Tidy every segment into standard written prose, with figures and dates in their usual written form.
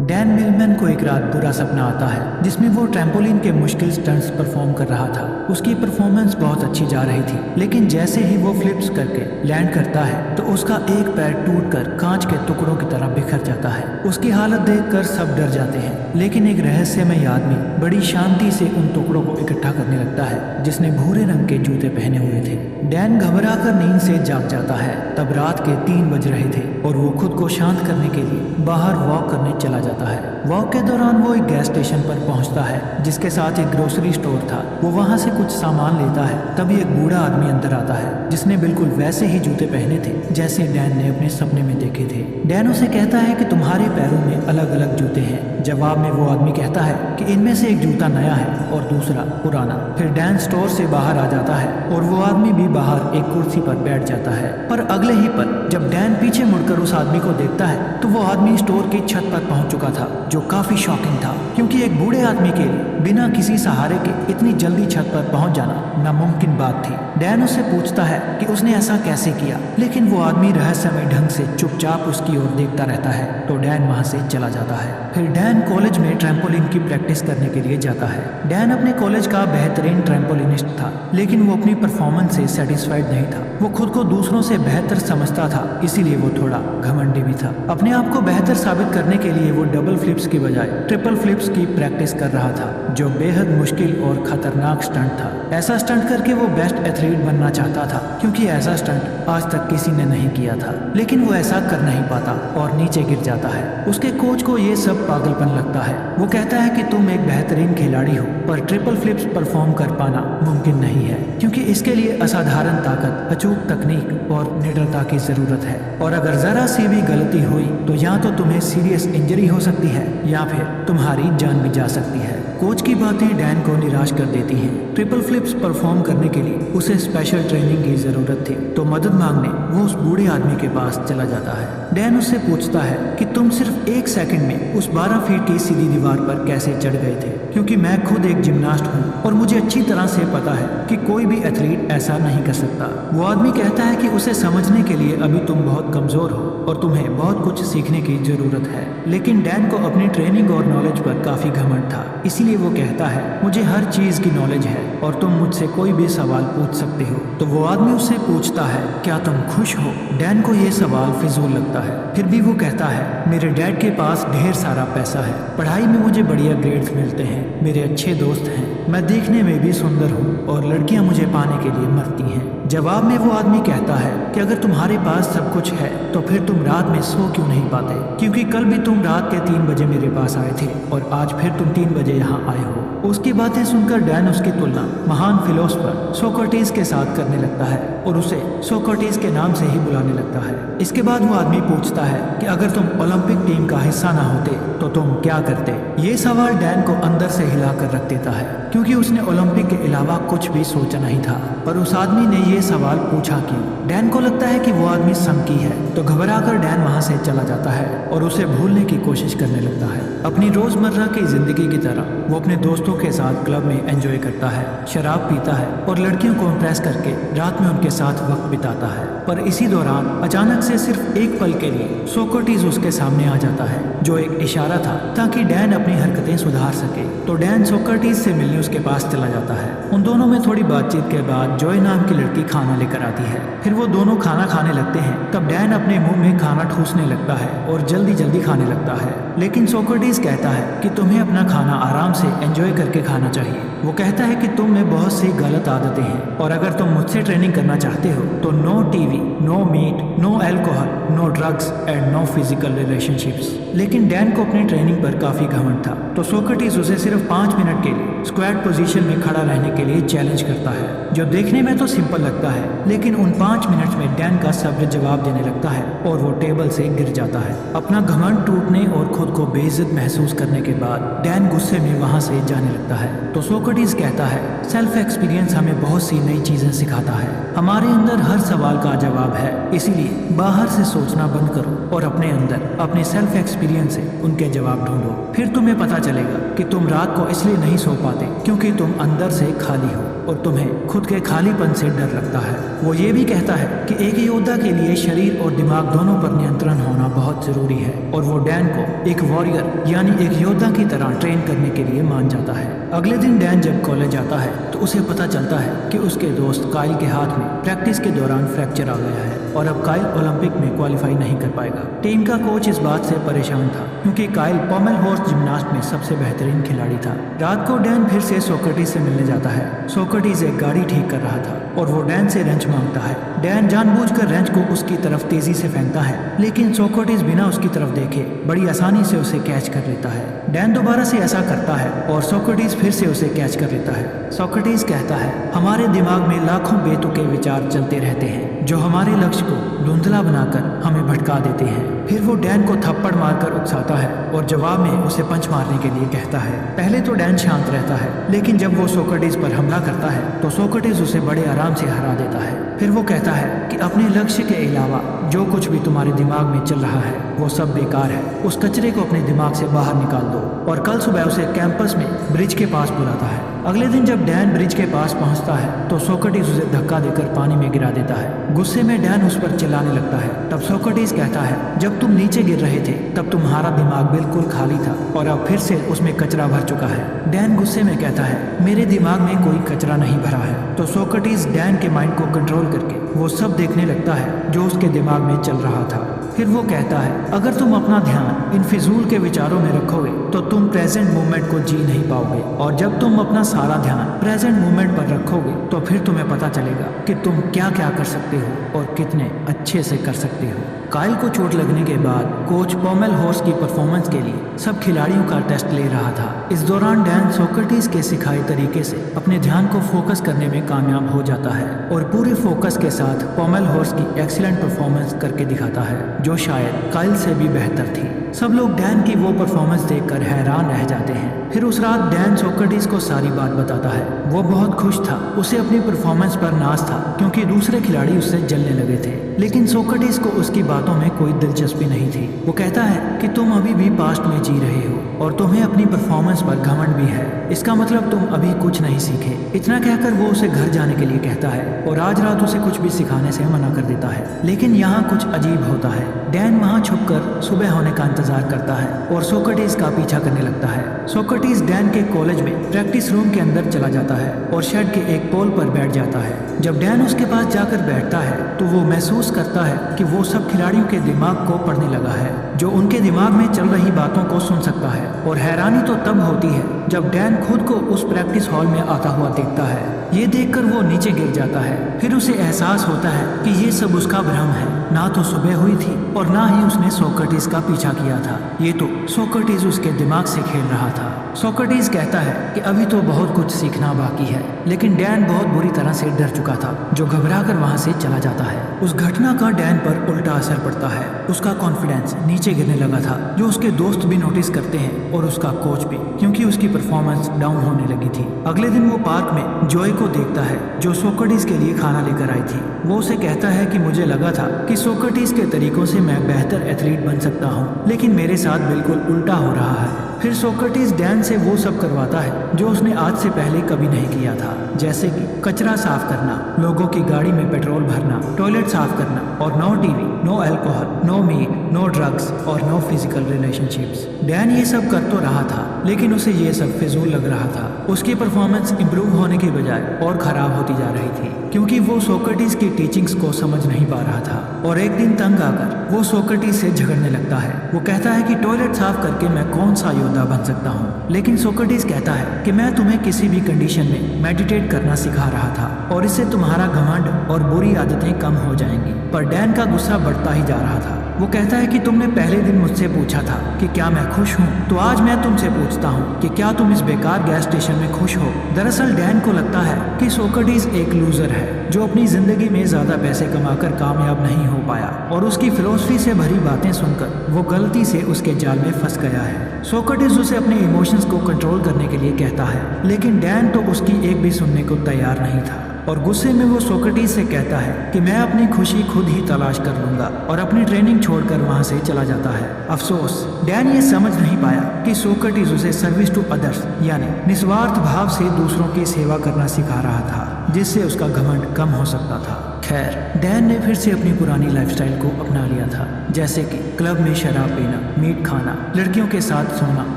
Dan Milman को एक रात बुरा सपना आता है जिसमें वो ट्रैम्पोलिन के मुश्किल स्टंट्स परफॉर्म कर रहा था। उसकी परफॉर्मेंस बहुत अच्छी जा रही थी, लेकिन जैसे ही वो फ्लिप्स करके लैंड करता है तो उसका एक पैर टूटकर कांच के टुकड़ों की तरह बिखर जाता है। उसकी हालत देखकर सब डर जाते हैं, लेकिन एक रहस्यमय आदमी बड़ी शांति से उन टुकड़ों को इकट्ठा करने लगता है जिसने भूरे रंग के जूते पहने हुए थे। डैन घबराकर नींद से जाग जाता है। तब रात के 3 बज रहे थे और वो खुद को शांत करने के लिए बाहर वॉक करने चला जाता है। वॉक के दौरान वो एक गैस स्टेशन पर पहुंचता है जिसके साथ एक ग्रोसरी स्टोर था। वो वहां से कुछ सामान लेता है। तभी एक बूढ़ा आदमी अंदर आता है जिसने बिल्कुल वैसे ही जूते पहने थे जैसे डैन ने अपने सपने में देखे थे। डैन उसे कहता है कि तुम्हारे पैरों में अलग अलग जूते हैं। जवाब में वो आदमी कहता है कि इनमें से एक जूता नया है और दूसरा पुराना। फिर डैन स्टोर से बाहर आ जाता है और वो आदमी भी बाहर एक कुर्सी पर बैठ जाता है। पर अगले ही पल जब डैन पीछे मुड़कर उस आदमी को देखता है तो वो आदमी स्टोर की छत पर पहुंच चुका था, जो काफी शॉकिंग था क्योंकि एक बूढ़े आदमी के लिए बिना किसी सहारे के इतनी जल्दी छत पर पहुंच जाना नामुमकिन बात थी। डैन उससे पूछता है कि उसने ऐसा कैसे किया, लेकिन वो आदमी रहस्यमय ढंग से चुपचाप उसकी ओर देखता रहता है। तो डैन वहां से चला जाता है। फिर डैन कॉलेज में ट्रैम्पोलिन की प्रैक्टिस करने के लिए जाता है। डैन अपने कॉलेज का बेहतरीन ट्रैम्पोलिनिस्ट था, लेकिन वो अपनी परफॉर्मेंस से सेटिस्फाइड नहीं था। वो खुद को दूसरों से बेहतर समझता था, इसीलिए वो थोड़ा घमंडी भी था। अपने आप को बेहतर साबित करने के लिए वो डबल फ्लिप्स की बजाय ट्रिपल फ्लिप्स की प्रैक्टिस कर रहा था, जो बेहद मुश्किल और खतरनाक स्टंट था। ऐसा स्टंट करके वो बेस्ट एथलीट बनना चाहता था, क्योंकि ऐसा स्टंट आज तक किसी ने नहीं किया था। लेकिन वो ऐसा कर नहीं पाता और नीचे गिर जाता है। उसके कोच को ये सब पागलपन लगता है। वो कहता है कि तुम एक बेहतरीन खिलाड़ी हो, पर ट्रिपल फ्लिप्स परफॉर्म कर पाना मुमकिन नहीं है, क्योंकि इसके लिए असाधारण ताकत, अचूक तकनीक और निडरता की जरूरत है। और अगर जरा सी भी गलती हुई तो या तो तुम्हें सीरियस इंजरी हो सकती है या फिर तुम्हारी जान भी जा सकती है। कोच की बातें डैन को निराश कर देती हैं। ट्रिपल फ्लिप्स परफॉर्म करने के लिए उसे स्पेशल ट्रेनिंग की जरूरत थी, तो मदद मांगने वो उस बूढ़े आदमी के पास चला जाता है। डैन उससे पूछता है कि तुम सिर्फ 1 सेकंड में उस 12 फीट की सीधी दीवार पर कैसे चढ़ गए थे, क्योंकि मैं खुद एक जिम्नास्ट हूँ और मुझे अच्छी तरह से पता है कि कोई भी एथलीट ऐसा नहीं कर सकता। वो आदमी कहता है कि उसे समझने के लिए अभी तुम बहुत कमजोर हो और तुम्हें बहुत कुछ सीखने की जरूरत है। लेकिन डैन को अपनी ट्रेनिंग और नॉलेज पर काफी घमंड था, इसीलिए वो कहता है मुझे हर चीज की नॉलेज है और तुम मुझसे कोई भी सवाल पूछ सकते हो। तो वो आदमी उससे पूछता है क्या तुम खुश हो। डैन को ये सवाल फिजूल लगता है, फिर भी वो कहता है मेरे डैड के पास ढेर सारा पैसा है, पढ़ाई में मुझे बढ़िया ग्रेड्स मिलते हैं, मेरे अच्छे दोस्त हैं, मैं देखने में भी सुंदर हूँ और लड़कियां मुझे पाने के लिए मरती हैं। जवाब में वो आदमी कहता है कि अगर तुम्हारे पास सब कुछ है तो फिर तुम रात में सो क्यों नहीं पाते, क्योंकि कल भी तुम रात के 3 बजे मेरे पास आए थे और आज फिर तुम 3 बजे यहाँ आए हो। उसकी बातें सुनकर डैन उसकी तुलना महान फिलोसफर सोक्रेटिस के साथ करने लगता है और उसे सोक्रेटिस के नाम से ही बुलाने लगता है। इसके बाद वो आदमी पूछता है कि अगर तुम ओलंपिक टीम का हिस्सा ना होते तो तुम क्या करते। ये सवाल डैन को अंदर से हिलाकर रख देता है, क्योंकि उसने ओलंपिक के अलावा कुछ भी सोचा नहीं था। पर उस आदमी ने ये सवाल पूछा क्यों। डैन को लगता है कि वो आदमी संकी है, तो घबराकर डैन वहां से चला जाता है और उसे भूलने की कोशिश करने लगता है। अपनी रोजमर्रा की जिंदगी की तरह वो अपने दोस्तों के साथ क्लब में एंजॉय करता है, शराब पीता है और लड़कियों को इम्प्रेस करके रात में उनके साथ वक्त बिताता है। पर इसी दौरान अचानक से सिर्फ एक पल के लिए सोक्रेटिस उसके सामने आ जाता है, जो एक इशारा था ताकि डैन अपनी हरकतें सुधार सके। तो डैन सोक्रेटिस से मिलने उसके पास चला जाता है। उन दोनों में थोड़ी बातचीत के बाद जॉय नाम की लड़की खाना लेकर आती है। फिर वो दोनों खाना खाने लगते हैं। तब डैन अपने मुंह में खाना ठूसने लगता है और जल्दी जल्दी खाने लगता है, लेकिन सोक्रेटिस कहता है कि तुम्हें अपना खाना आराम से एंजॉय करके खाना चाहिए। वो कहता है कि तुम में बहुत सी गलत आदतें हैं और अगर तुम मुझसे ट्रेनिंग करना चाहते हो तो no TV, no meat, no alcohol, no drugs and no physical relationships. लेकिन डैन को अपनी ट्रेनिंग पर काफी घमंड था, तो सोक्रेटिस उसे सिर्फ 5 मिनट के लिए स्क्वाट पोजीशन में खड़ा रहने के लिए चैलेंज करता है, जो देखने में तो सिंपल लगता है, लेकिन उन 5 मिनट में डैन का सब्र जवाब देने लगता है और वो टेबल से गिर जाता है। अपना घमंड टूटने और खुद को बेइज्जत महसूस करने के बाद डैन गुस्से में वहां से जाने लगता है। तो सोक्रेटिस कहता है सेल्फ एक्सपीरियंस हमें बहुत सी नई चीजें सिखाता है, हमारे अंदर हर सवाल का जवाब है, इसीलिए बाहर से सोचना बंद करो और अपने अंदर अपने सेल्फ एक्सपीरियंस से उनके जवाब ढूंढो, फिर तुम्हें पता चलेगा कि तुम रात को इसलिए नहीं सो पाते क्योंकि तुम अंदर से खाली हो और तुम्हें खुद के खालीपन से डर लगता है। वो ये भी कहता है कि एक योद्धा के लिए शरीर और दिमाग दोनों पर नियंत्रण होना बहुत जरूरी है और वो डैन को एक वॉरियर यानी एक योद्धा की तरह ट्रेन करने के लिए मान जाता है। अगले दिन डैन जब कॉलेज आता है तो उसे पता चलता है कि उसके दोस्त काइल के हाथ में प्रैक्टिस के दौरान फ्रैक्चर आ गया है और अब काइल ओलंपिक में क्वालिफाई नहीं कर पाएगा। टीम का कोच इस बात से परेशान था क्योंकि काइल पॉमेल हॉर्स जिम्नास्ट में सबसे बेहतरीन खिलाड़ी था। रात को डैन फिर से सोक्रेटिस से मिलने जाता है। सोक्रेटिस एक गाड़ी ठीक कर रहा था और वो डैन से रेंच मांगता है। डैन जानबूझकर रेंच को उसकी तरफ तेजी से फेंकता है लेकिन सोक्रेटिस बिना उसकी तरफ देखे बड़ी आसानी से उसे कैच कर लेता है। डैन दोबारा से ऐसा करता है और सोक्रेटिस फिर से उसे कैच कर लेता है। सोक्रेटिस कहता है, हमारे दिमाग में लाखों बेतुके विचार चलते रहते हैं जो हमारे लक्ष्य को धुंधला बनाकर हमें भटका देते हैं। फिर वो डैन को थप्पड़ मारकर उकसाता है और जवाब में उसे पंच मारने के लिए कहता है। पहले तो डैन शांत रहता है लेकिन जब वो सोक्रेटिस पर हमला करता है तो सोक्रेटिस उसे बड़े आराम से हरा देता है। फिर वो कहता है कि अपने लक्ष्य के अलावा जो कुछ भी तुम्हारे दिमाग में चल रहा है वो सब बेकार है। उस कचरे को अपने दिमाग से बाहर निकाल दो और कल सुबह उसे कैंपस में ब्रिज के पास बुलाता है। अगले दिन जब डैन ब्रिज के पास पहुंचता है तो सोक्रेटिस उसे धक्का देकर पानी में गिरा देता है। गुस्से में डैन उस पर चिल्लाने लगता है। तब सोक्रेटिस कहता है, जब तुम नीचे गिर रहे थे तब तुम्हारा दिमाग बिल्कुल खाली था और अब फिर से उसमें कचरा भर चुका है। डैन गुस्से में कहता है, मेरे दिमाग में कोई कचरा नहीं भरा है। तो सोक्रेटिस डैन के माइंड को कंट्रोल करके वो सब देखने लगता है जो उसके दिमाग में चल रहा था। फिर वो कहता है, अगर तुम अपना ध्यान इन फिजूल के विचारों में रखोगे तो तुम प्रेजेंट मोमेंट को जी नहीं पाओगे और जब तुम अपना सारा ध्यान प्रेजेंट मोमेंट पर रखोगे तो फिर तुम्हें पता चलेगा कि तुम क्या क्या कर सकते हो और कितने अच्छे से कर सकते हो। काइल को चोट लगने के बाद कोच पॉमेल हॉर्स की परफॉर्मेंस के लिए सब खिलाड़ियों का टेस्ट ले रहा था। इस दौरान डैन सोक्रेटिस के सिखाए तरीके से अपने ध्यान को फोकस करने में कामयाब हो जाता है और पूरे फोकस के साथ पॉमेल हॉर्स की एक्सीलेंट परफॉर्मेंस करके दिखाता है जो शायद काइल से भी बेहतर थी। सब लोग डैन की वो परफॉर्मेंस देखकर हैरान रह जाते हैं। फिर उस रात डैन सोक्रेटिस को सारी बात बताता है। वो बहुत खुश था, उसे अपनी परफॉर्मेंस पर नाज था क्योंकि दूसरे खिलाड़ी उससे जलने लगे थे। लेकिन सोक्रेटिस को उसकी बातों में कोई दिलचस्पी नहीं थी। वो कहता है कि तुम अभी भी पास्ट में जी रहे हो और तुम्हें अपनी परफॉर्मेंस पर घमंड भी है। इसका मतलब तुम अभी कुछ नहीं सीखे। इतना कहकर वो उसे घर जाने के लिए कहता है और आज रात उसे कुछ भी सिखाने से मना कर देता है। लेकिन यहाँ कुछ अजीब होता है। डैन वहाँ छुपकर सुबह होने का इंतजार करता है और सोक्रेटिस का पीछा करने लगता है। सोक्रेटिस डैन के कॉलेज में प्रैक्टिस रूम के अंदर चला जाता है और शेड के एक पोल पर बैठ जाता है। जब डैन उसके पास जाकर बैठता है तो वो महसूस करता है कि वो सब खिलाड़ियों के दिमाग को पढ़ने लगा है, जो उनके दिमाग में चल रही बातों को सुन सकता है। और हैरानी तो तब होती है जब डैन खुद को उस प्रैक्टिस हॉल में आता हुआ देखता है। ये देखकर वो नीचे गिर जाता है। फिर उसे एहसास होता है कि ये सब उसका भ्रम है। ना तो सुबह हुई थी और ना ही उसने सोक्रेटिस का पीछा किया था। ये तो सोक्रेटिस उसके दिमाग से खेल रहा था। सोक्रेटिस कहता है कि अभी तो बहुत कुछ सीखना बाकी है, लेकिन डैन बहुत बुरी तरह से डर चुका था, जो घबराकर वहां से चला जाता है। उस घटना का डैन पर उल्टा असर पड़ता है। उसका कॉन्फिडेंस नीचे गिरने लगा था, जो उसके दोस्त भी नोटिस करते हैं और उसका कोच भी, क्योंकि उसकी परफॉर्मेंस डाउन होने लगी थी। अगले दिन वो पार्क में जॉय को देखता है जो सोक्रेटिस के लिए खाना लेकर आई थी। वो उसे कहता है कि मुझे लगा था कि सोक्रेटिस के तरीकों से मैं बेहतर एथलीट बन सकता हूँ, लेकिन मेरे साथ बिल्कुल उल्टा हो रहा है। फिर सोक्रेटिस डैन से वो सब करवाता है जो उसने आज से पहले कभी नहीं किया था, जैसे कि कचरा साफ करना, लोगों की गाड़ी में पेट्रोल भरना, टॉयलेट साफ करना और no TV, no alcohol, no meat, no drugs और नो फिजिकल रिलेशनशिप्स। डैन ये सब कर तो रहा था, लेकिन उसे ये सब फिजूल लग रहा था। उसकी परफॉर्मेंस इंप्रूव होने की बजाय और खराब होती जा रही थी, क्योंकि वो सोक्रेटिस की टीचिंग्स को समझ नहीं पा रहा था। और एक दिन तंग आकर वो सोक्रेटिस से झगड़ने लगता है। वो कहता है कि टॉयलेट साफ करके मैं कौन सा योद्धा बन सकता हूँ, लेकिन सोक्रेटिस कहता है कि मैं तुम्हें किसी भी कंडीशन में मेडिटेट करना सिखा रहा था और इससे तुम्हारा घमंड और बुरी आदतें कम हो जाएंगी। पर डैन का गुस्सा बढ़ता ही जा रहा था। वो कहता है कि तुमने पहले दिन मुझसे पूछा था कि क्या मैं खुश हूँ, तो आज मैं तुमसे पूछता हूँ कि क्या तुम इस बेकार गैस स्टेशन में खुश हो। दरअसल डैन को लगता है कि सोक्रेटिस एक लूजर है जो अपनी जिंदगी में ज्यादा पैसे कमाकर कामयाब नहीं हो पाया और उसकी फिलॉसफी से भरी बातें सुनकर वो गलती से उसके जाल में फंस गया है। सोक्रेटिस उसे अपने इमोशंस को कंट्रोल करने के लिए कहता है, लेकिन डैन तो उसकी एक भी सुनने को तैयार नहीं था। और गुस्से में वो सोक्रेटिस से कहता है कि मैं अपनी खुशी खुद ही तलाश कर लूंगा और अपनी ट्रेनिंग छोड़कर वहां से चला जाता है। अफसोस डैन ये समझ नहीं पाया कि सोक्रेटिस उसे सर्विस टू अदर्स यानी निस्वार्थ भाव से दूसरों की सेवा करना सिखा रहा था, जिससे उसका घमंड कम हो सकता था। खैर, डैन ने फिर से अपनी पुरानी लाइफस्टाइल को अपना लिया था, जैसे कि क्लब में शराब पीना, मीट खाना, लड़कियों के साथ सोना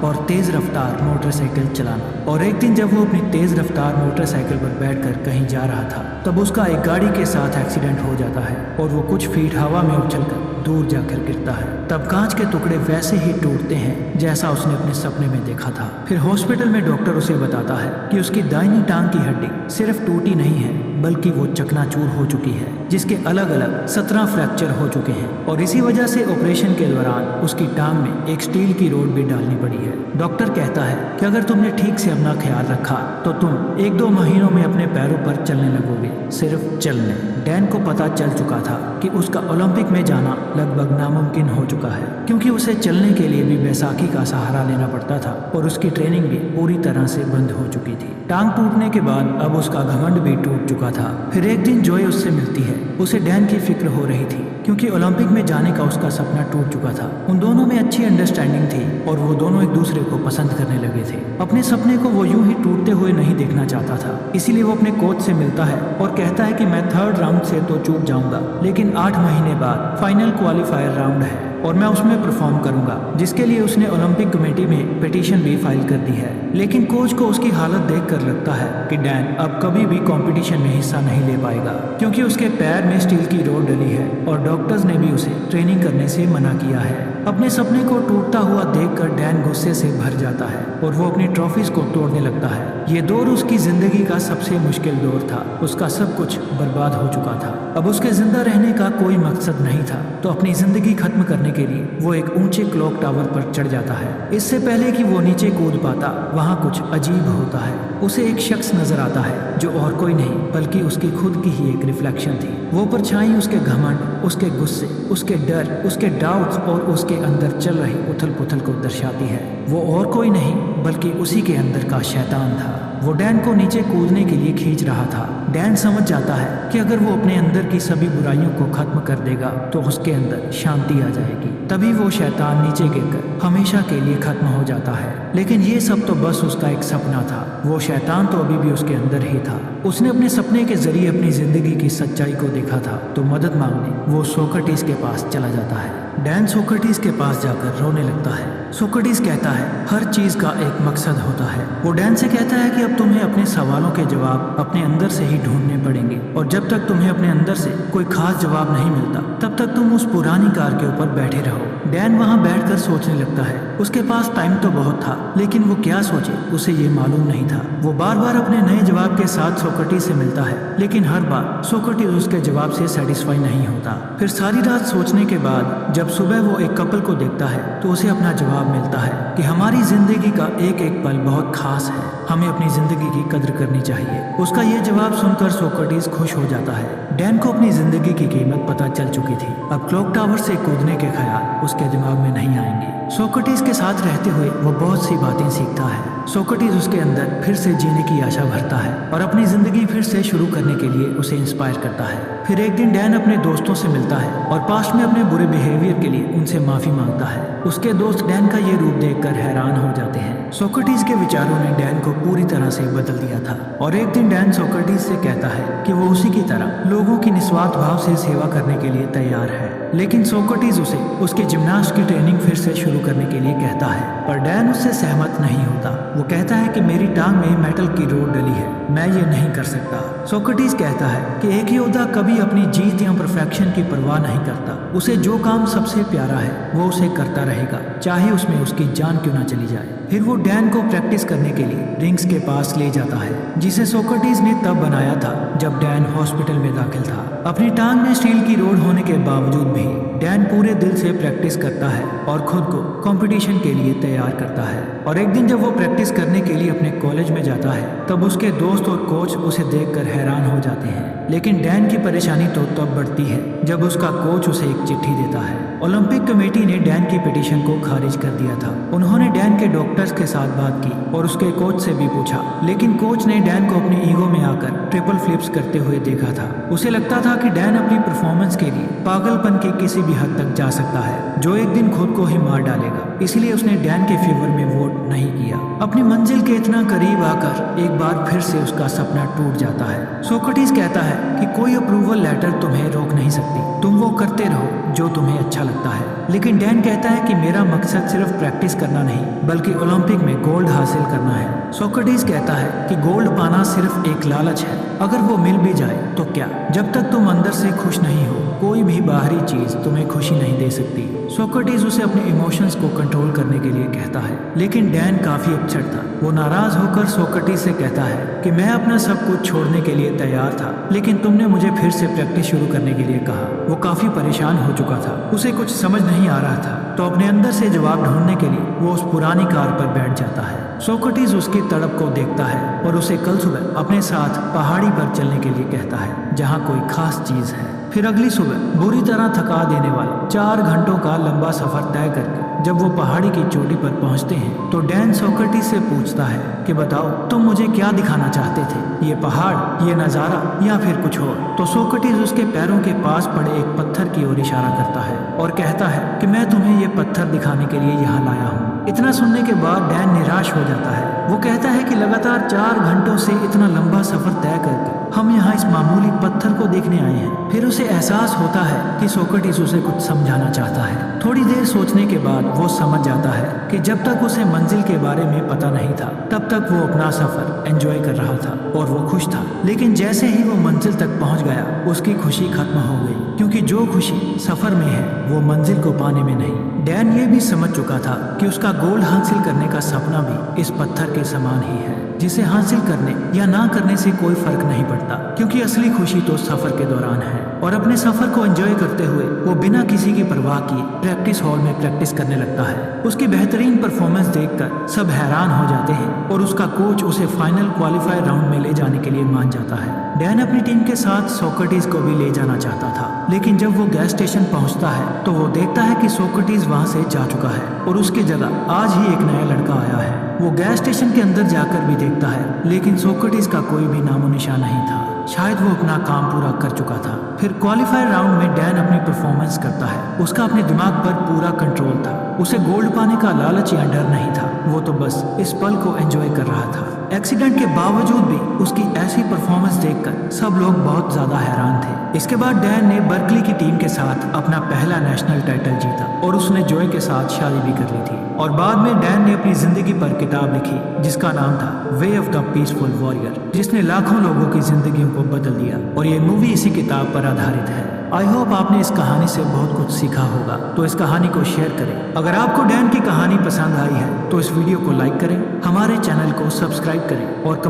और तेज रफ्तार मोटरसाइकिल चलाना। और एक दिन जब वो अपनी तेज रफ्तार मोटरसाइकिल पर बैठकर कहीं जा रहा था, तब उसका एक गाड़ी के साथ एक्सीडेंट हो जाता है और वो कुछ फीट हवा में उछलकर दूर जाकर गिरता है। तब कांच के टुकड़े वैसे ही टूटते हैं जैसा उसने अपने सपने में देखा था। फिर हॉस्पिटल में डॉक्टर उसे बताता है कि उसकी दाहिनी टांग की हड्डी सिर्फ टूटी नहीं है, बल्कि वो चकनाचूर हो चुकी है, जिसके अलग अलग 17 फ्रैक्चर हो चुके हैं और इसी वजह से ऑपरेशन के दौरान उसकी टांग में एक स्टील की रोड भी डालनी पड़ी है। डॉक्टर कहता है कि अगर तुमने ठीक से अपना ख्याल रखा तो तुम 1-2 महीनों में अपने पैरों पर चलने लगोगे, सिर्फ चलने। डैन को पता चल चुका था कि उसका ओलंपिक में जाना लगभग नामुमकिन हो चुका है, क्योंकि उसे चलने के लिए भी बैसाखी का सहारा लेना पड़ता था और उसकी ट्रेनिंग भी पूरी तरह से बंद हो चुकी थी। टांग टूटने के बाद अब उसका घमंड भी टूट चुका था। फिर एक दिन जॉय उससे मिलती है। उसे डैन की फिक्र हो रही थी, क्योंकि ओलंपिक में जाने का उसका सपना टूट चुका था। उन दोनों में अच्छी अंडरस्टैंडिंग थी और वो दोनों एक दूसरे को पसंद करने लगे थे। अपने सपने को वो यूं ही टूटते हुए नहीं देखना चाहता था, इसीलिए वो अपने कोच से मिलता है और कहता है कि मैं 3rd राउंड से तो चूक जाऊंगा, लेकिन 8 महीने बाद फाइनल क्वालिफायर राउंड है और मैं उसमें परफॉर्म करूंगा, जिसके लिए उसने ओलंपिक कमेटी में पिटीशन भी फाइल कर दी है। लेकिन कोच को उसकी हालत देखकर लगता है कि डैन अब कभी भी कंपटीशन में हिस्सा नहीं ले पाएगा, क्योंकि उसके पैर में स्टील की रोड डली है और डॉक्टर्स ने भी उसे ट्रेनिंग करने से मना किया है। अपने सपने को टूटता हुआ देखकर डैन गुस्से से भर जाता है और वो अपनी ट्रॉफीज को तोड़ने लगता है। ये दौर उसकी जिंदगी का सबसे मुश्किल दौर था। उसका सब कुछ बर्बाद हो चुका था। अब उसके जिंदा रहने का कोई मकसद नहीं था, तो अपनी जिंदगी खत्म करने के लिए वो एक ऊंचे क्लॉक टावर पर चढ़ जाता है। इससे पहले कि वो नीचे कूद पाता, वहाँ कुछ अजीब होता है। उसे एक शख्स नजर आता है जो और कोई नहीं बल्कि उसकी खुद की ही एक रिफ्लेक्शन थी। वो परछाई उसके घमंड, उसके गुस्से, उसके डर, उसके डाउट्स और उसके अंदर चल रही उथल पुथल को दर्शाती है। वो और कोई नहीं बल्कि उसी के अंदर का शैतान था। वो डैन को नीचे कूदने के लिए खींच रहा था। डैन समझ जाता है कि अगर वो अपने अंदर की सभी बुराइयों को खत्म कर देगा तो उसके अंदर शांति आ जाएगी। तभी वो शैतान नीचे गिरकर हमेशा के लिए खत्म हो जाता है। लेकिन ये सब तो बस उसका एक सपना था। वो शैतान तो अभी भी उसके अंदर ही था। उसने अपने सपने के जरिए अपनी जिंदगी की सच्चाई को देखा था, तो मदद मांगने वो सोक्रेटिस के पास चला जाता है। डैन सोक्रेटिस के पास जाकर रोने लगता है। सोक्रेटिस कहता है हर चीज का एक मकसद होता है। वो डैन से कहता है कि अब तुम्हें अपने सवालों के जवाब अपने अंदर से ही ढूंढने पड़ेंगे और जब तक तुम्हें अपने अंदर से कोई खास जवाब नहीं मिलता तब तक तुम उस पुरानी कार के ऊपर बैठे रहो। डैन वहाँ बैठकर सोचने लगता है। उसके पास टाइम तो बहुत था, लेकिन वो क्या सोचे उसे ये मालूम नहीं था। वो बार बार अपने नए जवाब के साथ सोक्रेटिस से मिलता है, लेकिन हर बार सोक्रेटिस उसके जवाब से सेटिस्फाई नहीं होता। फिर सारी रात सोचने के बाद जब सुबह वो एक कपल को देखता है तो उसे अपना जवाब मिलता है कि हमारी जिंदगी का एक एक पल बहुत खास है, हमें अपनी जिंदगी की कद्र करनी चाहिए। उसका ये जवाब सुनकर सोक्रेटिस खुश हो जाता है। डैन को अपनी जिंदगी की कीमत पता चल चुकी थी। अब क्लॉक टावर से कूदने के ख्याल उसके दिमाग में नहीं आएंगे। सोक्रेटिस के साथ रहते हुए वो बहुत सी बातें सीखता है। सोक्रेटिस उसके अंदर फिर से जीने की आशा भरता है और अपनी जिंदगी फिर से शुरू करने के लिए उसे इंस्पायर करता है। फिर एक दिन डैन अपने दोस्तों से मिलता है और पास्ट में अपने बुरे बिहेवियर के लिए उनसे माफी मांगता है। उसके दोस्त डैन का ये रूप देखकर हैरान हो जाते हैं। सोक्रेटिस के विचारों ने डैन को पूरी तरह से बदल दिया था और एक दिन डैन सोक्रेटिस से कहता है कि वो उसी की तरह लोगों की निस्वार्थ भाव से सेवा करने के लिए तैयार है। लेकिन सोक्रेटिस उसे उसकी जिम्नास्ट की ट्रेनिंग फिर से शुरू करने के लिए कहता है, पर डैन उससे सहमत नहीं होता। वो कहता है कि मेरी टांग में मेटल की रोड डली है, मैं ये नहीं कर सकता। सोक्रेटिस कहता है कि एक योद्धा कभी अपनी जीत या परफेक्शन की परवाह नहीं करता। उसे जो काम सबसे प्यारा है वो उसे करता रहेगा, चाहे उसमें उसकी जान क्यों ना चली जाए। फिर वो डैन को प्रैक्टिस करने के लिए रिंग्स के पास ले जाता है, जिसे सोक्रेटिस ने तब बनाया था जब डैन हॉस्पिटल में दाखिल था। अपनी टांग में स्टील की रोड होने के बावजूद भी डैन पूरे दिल से प्रैक्टिस करता है और खुद को कंपटीशन के लिए तैयार करता है। और एक दिन जब वो प्रैक्टिस करने के लिए अपने कॉलेज में जाता है तब उसके दोस्त और कोच उसे देखकर हैरान हो जाते हैं। लेकिन डैन की परेशानी तो तब बढ़ती है जब उसका कोच उसे एक चिट्ठी देता है। ओलंपिक कमेटी ने डैन की पिटीशन को खारिज कर दिया था। उन्होंने डैन के डॉक्टर्स के साथ बात की और उसके कोच से भी पूछा, लेकिन कोच ने डैन को अपनी ईगो में आकर ट्रिपल फ्लिप्स करते हुए देखा था। उसे लगता था कि डैन अपनी परफॉर्मेंस के लिए पागलपन की किसी भी हद तक जा सकता है, जो एक दिन खुद को ही मार डालेगा। इसलिए उसने डैन के फेवर में वोट नहीं किया। अपनी मंजिल के इतना करीब आकर एक बार फिर से उसका सपना टूट जाता है। सोक्रेटिस कहता है कि कोई अप्रूवल लेटर तुम्हें रोक नहीं सकती, तुम वो करते रहो जो तुम्हें अच्छा लगता है। लेकिन डैन कहता है कि मेरा मकसद सिर्फ प्रैक्टिस करना नहीं, बल्कि ओलंपिक में गोल्ड हासिल करना है। सोक्रेटिस कहता है कि गोल्ड पाना सिर्फ एक लालच है, अगर वो मिल भी जाए तो क्या, जब तक तुम अंदर से खुश नहीं हो कोई भी बाहरी चीज तुम्हें खुशी नहीं दे सकती। सोक्रेटिस उसे अपने इमोशंस को कंट्रोल करने के लिए कहता है, लेकिन डैन काफी अपसेट था। वो नाराज होकर सोक्रेटिस से कहता है कि मैं अपना सब कुछ छोड़ने के लिए तैयार था, लेकिन तुमने मुझे फिर से प्रैक्टिस शुरू करने के लिए कहा। वो काफी परेशान हो चुका था, उसे कुछ समझ नहीं आ रहा था, तो अपने अंदर से जवाब ढूंढने के लिए वो उस पुरानी कार पर बैठ जाता है। सोक्रेटिस उसकी तड़प को देखता है और उसे कल सुबह अपने साथ पहाड़ी पर चलने के लिए कहता है, जहाँ कोई खास चीज है। फिर अगली सुबह बुरी तरह थका देने वाला 4 घंटों का लंबा सफर तय करके जब वो पहाड़ी की चोटी पर पहुंचते हैं, तो डैन सोक्रेटिस से पूछता है कि बताओ तुम मुझे क्या दिखाना चाहते थे, ये पहाड़, ये नज़ारा या फिर कुछ और। तो सोक्रेटिस उसके पैरों के पास पड़े एक पत्थर की ओर इशारा करता है और कहता है कि मैं तुम्हें ये पत्थर दिखाने के लिए यहाँ लाया हूँ। इतना सुनने के बाद डैन निराश हो जाता है। वो कहता है कि लगातार 4 घंटों से इतना लंबा सफर तय करके हम यहाँ इस मामूली पत्थर को देखने आए हैं। फिर उसे एहसास होता है कि सोक्रेटिस उसे कुछ समझाना चाहता है। थोड़ी देर सोचने के बाद वो समझ जाता है कि जब तक उसे मंजिल के बारे में पता नहीं था, तब तक वो अपना सफर एंजॉय कर रहा था और वो खुश था। लेकिन जैसे ही वो मंजिल तक पहुंच गया, उसकी खुशी खत्म हो गई, क्योंकि जो खुशी सफर में है वो मंजिल को पाने में नहीं। डैन ये भी समझ चुका था कि उसका गोल हासिल करने का सपना भी इस पत्थर के समान ही है, जिसे हासिल करने या ना करने से कोई फर्क नहीं पड़ता, क्योंकि असली खुशी तो सफर के दौरान है। और अपने सफर को एंजॉय करते हुए वो बिना किसी की परवाह किए प्रैक्टिस हॉल में प्रैक्टिस करने लगता है। उसकी बेहतरीन परफॉर्मेंस देखकर सब हैरान हो जाते हैं और उसका कोच उसे फाइनल क्वालिफायर राउंड में ले जाने के लिए मान जाता है। डैन अपनी टीम के साथ सोक्रेटिस को भी ले जाना चाहता था, लेकिन जब वो गैस स्टेशन पहुंचता है तो वो देखता है कि सोक्रेटिस वहां से जा चुका है और उसकी जगह आज ही एक नया लड़का आया है। वो गैस स्टेशन के अंदर जाकर भी देखता है, लेकिन सोक्रेटिस का कोई भी नामो निशान नहीं था। शायद वो अपना काम पूरा कर चुका था। फिर क्वालिफायर राउंड में डैन अपनी परफॉर्मेंस करता है। उसका अपने दिमाग पर पूरा कंट्रोल था। उसे गोल्ड पाने का लालच या डर नहीं था, वो तो बस इस पल को एंजॉय कर रहा था। एक्सीडेंट के बावजूद भी उसकी ऐसी परफॉर्मेंस देखकर सब लोग बहुत ज्यादा हैरान थे। इसके बाद डैन ने बर्कली की टीम के साथ अपना पहला नेशनल टाइटल जीता और उसने जॉय के साथ शादी भी कर ली थी। और बाद में डैन ने अपनी जिंदगी पर किताब लिखी जिसका नाम था way of the peaceful warrior, जिसने लाखों लोगों की जिंदगियों को बदल दिया। और ये मूवी इसी किताब पर आधारित है। आई होप आपने इस कहानी से बहुत कुछ सीखा होगा, तो इस कहानी को शेयर करें। अगर आपको डैन की कहानी पसंद आई है तो इस वीडियो को लाइक करें, हमारे चैनल को सब्सक्राइब करें और कमेंट